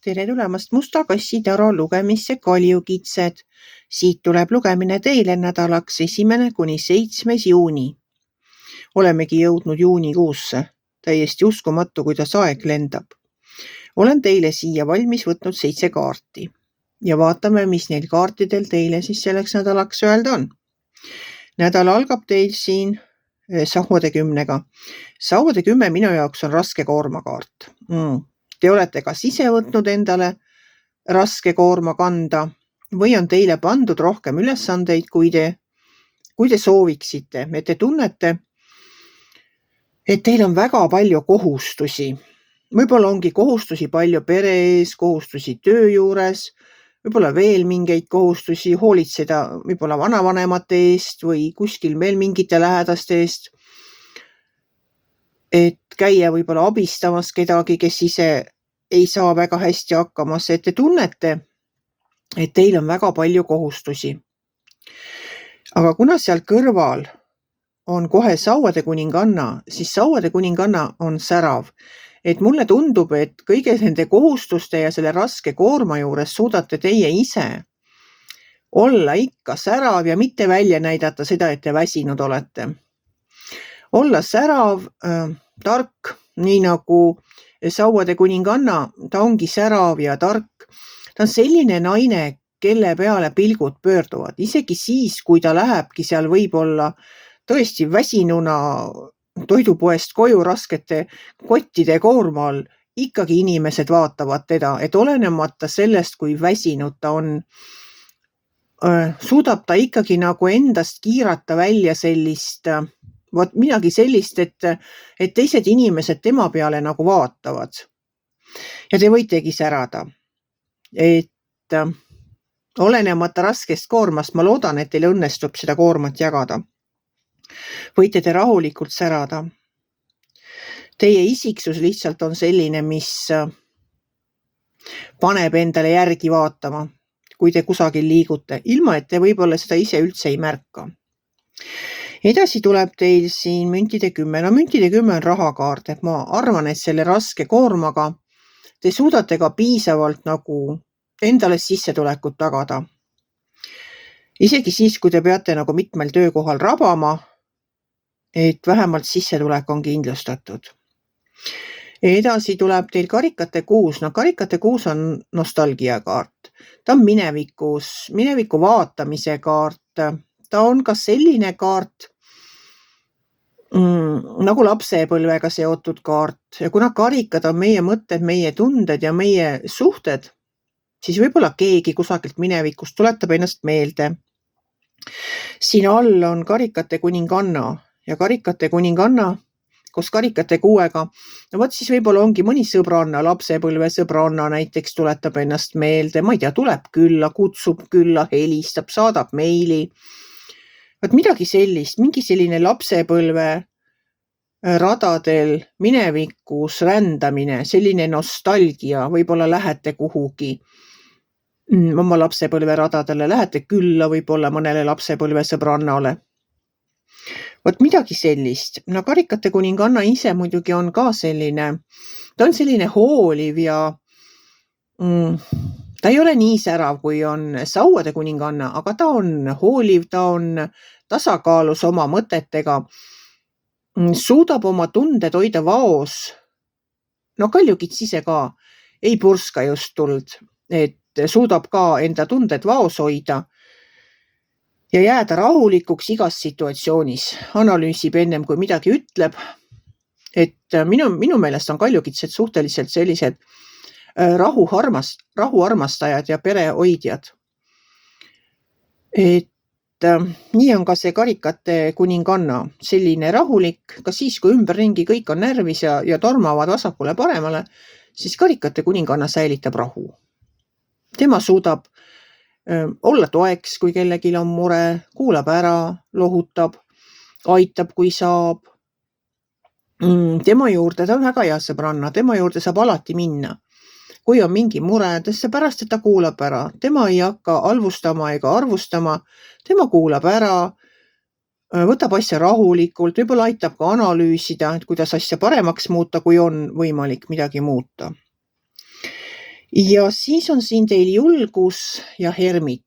Tere tulemast Musta kassi taro lugemisse Kaljukitsed. Siit tuleb lugemine teile nädalaks 1.–7. juuni. Olemegi jõudnud juunikuusse. Täiesti uskumatu, kuidas aeg lendab. Olen teile siia valmis võtnud 7 kaarti. Ja vaatame, mis neil kaartidel teile siis selleks nädalaks öelda on. Nädal algab teil siin Sauade 10-ga. Sauade 10 minu jaoks on raske koormakaart. Te olete kas ise võtnud endale raske koorma kanda või on teile pandud rohkem ülesandeid, kui te sooviksite, et te tunnete, et teil on väga palju kohustusi. Võib-olla ongi kohustusi palju pere ees, kohustusi töö juures, võib-olla veel mingeid kohustusi, hoolitseda võib-olla vanavanemate eest või kuskil veel mingite lähedaste eest. Et käia võib-olla abistamas kedagi, kes ise ei saa väga hästi hakkama, et te tunnete, et teil on väga palju kohustusi. Aga kuna seal kõrval on kohe Sauade kuninganna, siis Sauade kuninganna on särav. Et mulle tundub, et kõige nende kohustuste ja selle raske koorma juures suudate teie ise olla ikka särav ja mitte välja näidata seda, et te väsinud olete. Olla särav, tark, nii nagu Sauade kuninganna, ta ongi särav ja tark. Ta on selline naine, kelle peale pilgud pöörduvad. Isegi siis, kui ta lähebki seal võib-olla tõesti väsinuna toidupoest koju raskete kottide koorma all, ikkagi inimesed vaatavad teda, et olenemata sellest, kui väsinud ta on, suudab ta ikkagi nagu endast kiirata välja midagi sellist, et teised inimesed tema peale nagu vaatavad. Ja te võitegi särada. Et olenemata raskest koormast, ma loodan, et teil õnnestub seda koormat jagada. Võite te rahulikult särada. Teie isiksus lihtsalt on selline, mis paneb endale järgi vaatama, kui te kusagil liigute, ilma et te võib-olla seda ise üldse ei märka. Edasi tuleb teil siin müntide 10. No müntide 10 on rahakaart, et ma arvan, et selle raske koormaga te suudate ka piisavalt nagu endale sissetulekut tagada. Isegi siis, kui te peate nagu mitmel töökohal rabama, et vähemalt sissetulek on kindlustatud. Edasi tuleb teil karikate 6. No karikate 6 on nostalgiakaart. Ta on mineviku vaatamise kaart. Ta on ka selline kaart, nagu lapsepõlvega seotud kaart. Ja kuna karikad on meie mõtted, meie tunded ja meie suhted, siis võib-olla keegi kusagilt minevikust tuletab ennast meelde. Siin all on karikate kuninganna ja karikate kuninganna koos karikate 6-ga. No võt siis võib-olla ongi mõni sõbranna, lapsepõlve sõbranna näiteks tuletab ennast meelde, ma ei tea, tuleb külla, kutsub külla, helistab, saadab meili. Võt midagi sellist, mingi selline lapsepõlve radadel minevikus rändamine, selline nostalgia, võib-olla lähete kuhugi oma lapsepõlve radadele, lähete külla võib-olla mõnele lapsepõlve sõbrannale. Võt midagi sellist. No karikate kuninganna ise muidugi on ka selline, ta on selline hooliv ja ta ei ole nii särav, kui on Sauade kuninganna, aga ta on hooliv, ta on tasakaalus oma mõtetega, suudab oma tunded hoida vaos. No Kaljukits ise ka ei purska just tuld, et suudab ka enda tunded vaos hoida ja jääda rahulikuks igas situatsioonis. Analüüsib ennem, kui midagi ütleb. Et minu meelest on Kaljukitsed suhteliselt sellised rahuarmastajad ja perehoidjad. Et nii on ka see karikate kuninganna, selline rahulik, ka siis, kui ümberringi kõik on närvis ja tormavad vasakule paremale, siis karikate kuninganna säilitab rahu. Tema suudab olla toeks, kui kellelgi on mure, kuulab ära, lohutab, aitab, kui saab. Tema juurde, ta on väga hea sõbranna, tema juurde saab alati minna. Kui on mingi mure, pärast, et ta kuulab ära. Tema ei hakka alvustama ega arvustama, tema kuulab ära, võtab asja rahulikult, võib-olla aitab ka analüüsida, et kuidas asja paremaks muuta, kui on võimalik midagi muuta. Ja siis on siin teil julgus ja hermit.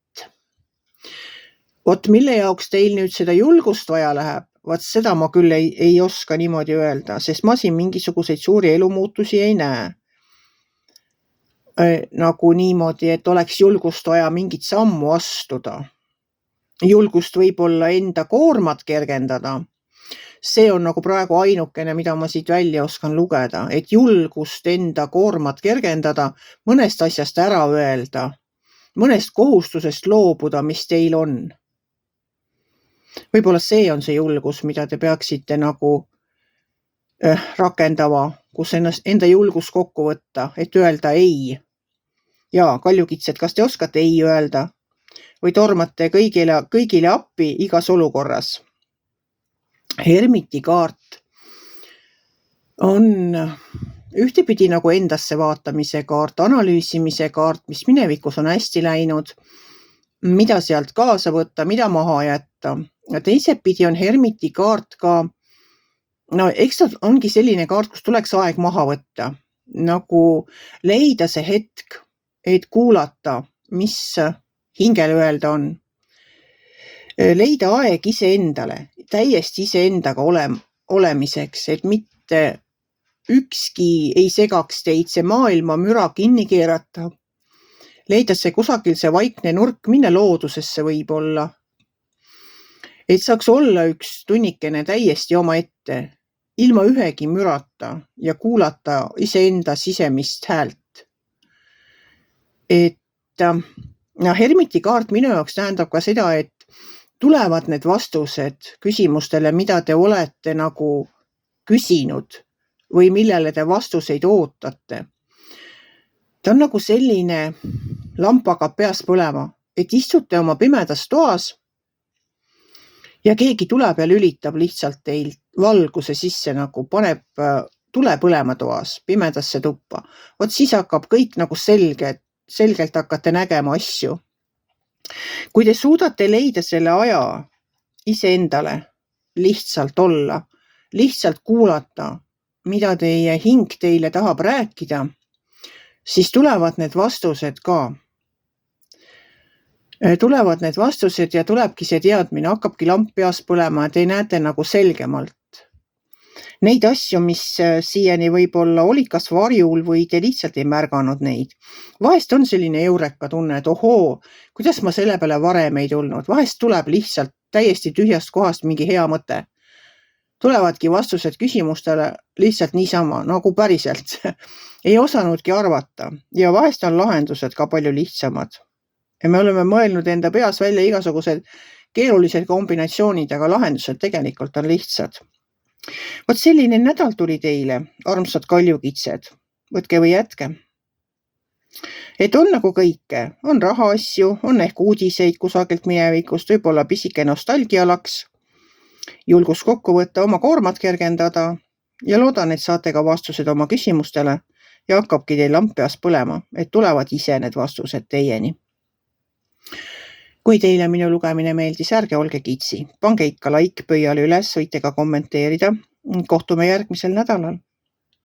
Vot mille jaoks teil nüüd seda julgust vaja läheb, vot seda ma küll ei oska niimoodi öelda, sest ma siin mingisuguseid suuri elumuutusi ei näe. Nagu niimoodi, et oleks julgust vaja mingit sammu astuda. Julgust võib-olla enda koormat kergendada. See on nagu praegu ainukene, mida ma siit välja oskan lugeda, et julgust enda koormat kergendada, mõnest asjast ära öelda, mõnest kohustusest loobuda, mis teil on. Võib-olla see on see julgus, mida te peaksite nagu rakendama, kus enda julgus kokku võtta, et öelda ei. Ja kaljukitsed, kas te oskate ei öelda? Või tormate kõigile appi igas olukorras? Hermiti kaart on ühtepidi nagu endasse vaatamise kaart, analüüsimise kaart, mis minevikus on hästi läinud, mida sealt kaasa võtta, mida maha jätta. Ja teiselt pidi on hermiti kaart ka, eks ta ongi selline kaart, kus tuleks aeg maha võtta, nagu leida see hetk, et kuulata, mis hingel öelda on. Leida aeg iseendale, täiesti iseendaga olemiseks, et mitte ükski ei segaks teid, see maailma müra kinni keerata. Leida see kusagil see vaikne nurk, minna loodusesse võib-olla. Et saaks olla üks tunnikene täiesti oma ette, ilma ühegi mürata ja kuulata iseenda sisemist häält. Et hermiti kaart minu jaoks tähendab ka seda, et tulevad need vastused küsimustele, mida te olete nagu küsinud või millele te vastuseid ootate. Ta on nagu selline lamp hakkab peas põlema, et istute oma pimedas toas ja keegi tuleb ja lülitab lihtsalt teil valguse sisse, nagu paneb tule põlema toas, pimedasse tuppa. Vot siis hakkab kõik nagu selgelt hakkate nägema asju. Kui te suudate leida selle aja iseendale, lihtsalt olla, lihtsalt kuulata, mida teie hing teile tahab rääkida, siis tulevad need vastused ka. Tulevad need vastused ja tulebki see teadmine, hakkabki lamp peas põlema ja te näete nagu selgemalt. Neid asju, mis siiani võib-olla olid kas varjul või te lihtsalt ei märganud neid. Vahest on selline eureka tunne, et ohoo, kuidas ma selle peale varem ei tulnud. Vahest tuleb lihtsalt täiesti tühjast kohast mingi hea mõte. Tulevadki vastused küsimustele lihtsalt niisama, nagu päriselt. Ei osanudki arvata ja vahest on lahendused ka palju lihtsamad. Ja me oleme mõelnud enda peas välja igasugused keerulised kombinatsioonid, aga lahendused tegelikult on lihtsad. Vot selline nädal tuli teile, armsad kaljukitsed. Võtke või jätke. Et on nagu kõike, on rahaasju, on ehk uudiseid kusagilt minevikust, võib-olla pisike nostalgialaks, julgus kokku võtta, oma koormat kergendada ja loodan, et saate ka vastused oma küsimustele ja hakkabki teil lamp peas põlema, et tulevad ise need vastused teieni. Kui teile minu lugemine meeldis, ärge olge kitsi. Pange ikka like pöiale üles, võite ka kommenteerida. Kohtume järgmisel nädalal.